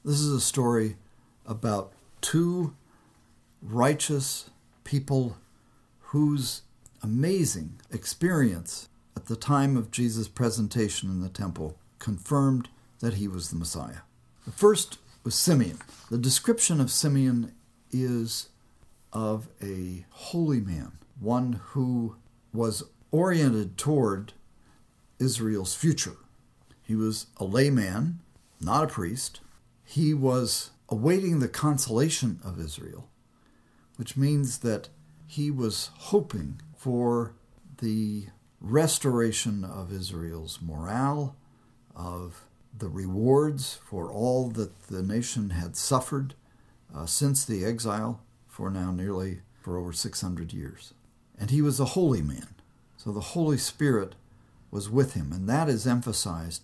This is a story about two righteous people whose amazing experience at the time of Jesus' presentation in the temple confirmed that he was the Messiah. The first was Simeon. The description of Simeon is of a holy man, one who was oriented toward Israel's future. He was a layman, not a priest. He was awaiting the consolation of Israel, which means that he was hoping for the restoration of Israel's morale, of the rewards for all that the nation had suffered since the exile for over 600 years. And he was a holy man. So the Holy Spirit was with him, and that is emphasized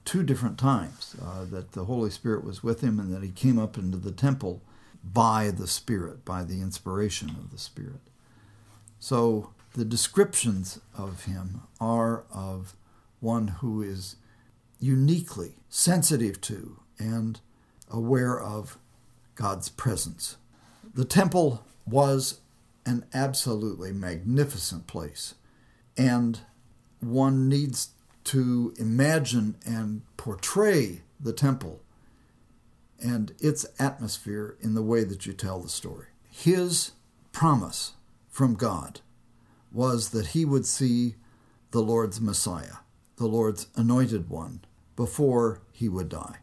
two different times, that the Holy Spirit was with him and that he came up into the temple by the Spirit, by the inspiration of the Spirit. So the descriptions of him are of one who is uniquely sensitive to and aware of God's presence. The temple was an absolutely magnificent place, and one needs to imagine and portray the temple and its atmosphere in the way that you tell the story. His promise from God was that he would see the Lord's Messiah, the Lord's anointed one, before he would die.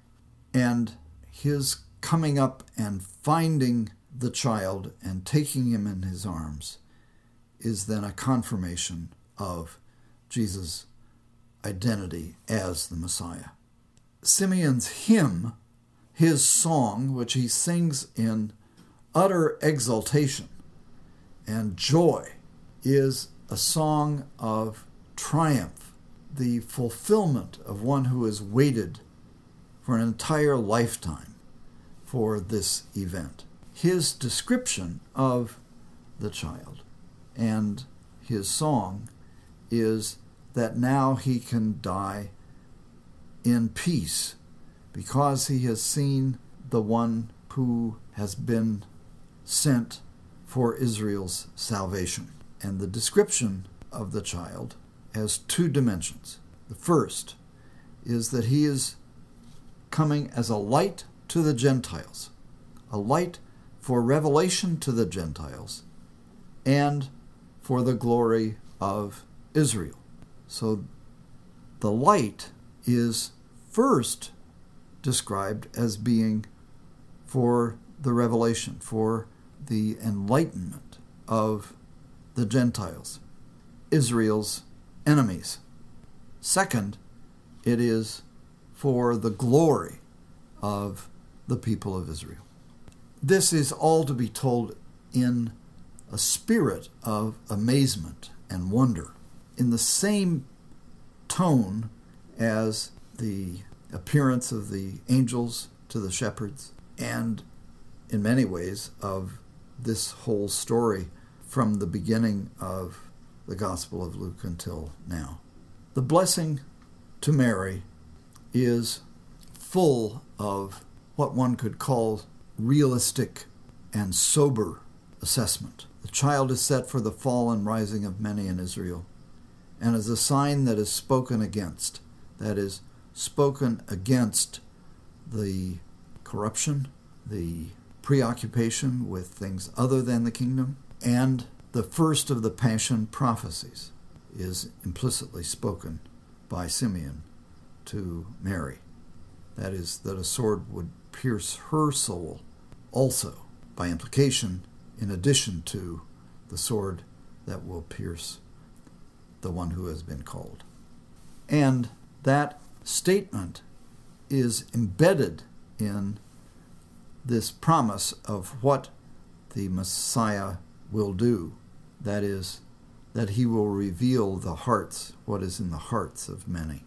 And his coming up and finding the child and taking him in his arms is then a confirmation of Jesus' identity as the Messiah. Simeon's hymn, his song, which he sings in utter exultation and joy, is a song of triumph, the fulfillment of one who has waited for an entire lifetime for this event. His description of the child and his song is that now he can die in peace because he has seen the one who has been sent for Israel's salvation. And the description of the child has two dimensions. The first is that he is coming as a light to the Gentiles, a light for revelation to the Gentiles, and for the glory of Israel. So the light is first described as being for the revelation, for the enlightenment of the Gentiles, Israel's enemies. Second, it is for the glory of the people of Israel. This is all to be told in a spirit of amazement and wonder, in the same tone as the appearance of the angels to the shepherds, and in many ways of this whole story from the beginning of the Gospel of Luke until now. The blessing to Mary is full of what one could call realistic and sober assessment. The child is set for the fall and rising of many in Israel, and as a sign that is spoken against, that is, spoken against the corruption, the preoccupation with things other than the kingdom, and the first of the Passion prophecies is implicitly spoken by Simeon to Mary. That is, that a sword would pierce her soul also, by implication, in addition to the sword that will pierce the one who has been called. And that statement is embedded in this promise of what the Messiah will do. That is, that he will reveal the hearts, what is in the hearts of many.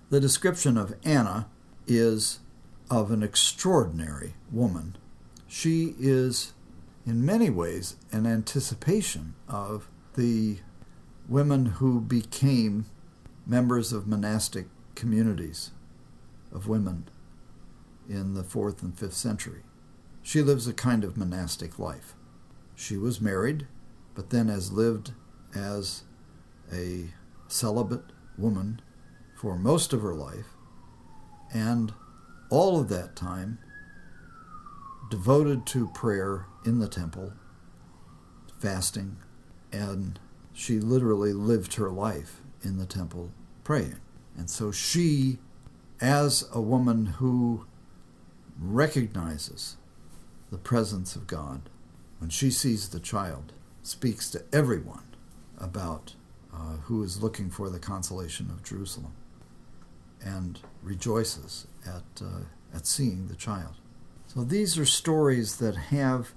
The description of Anna is of an extraordinary woman. She is, in many ways, an anticipation of the women who became members of monastic communities of women in the 4th and 5th century. She lives a kind of monastic life. She was married, but then has lived as a celibate woman for most of her life, and all of that time devoted to prayer in the temple, fasting, and she literally lived her life in the temple praying. And so she, as a woman who recognizes the presence of God, when she sees the child, speaks to everyone about who is looking for the consolation of Jerusalem, and rejoices at seeing the child. So these are stories that have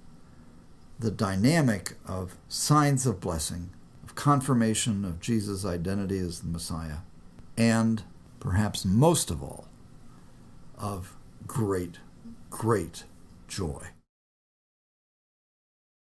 the dynamic of signs of blessing, of confirmation of Jesus' identity as the Messiah, and perhaps most of all, of great, great joy.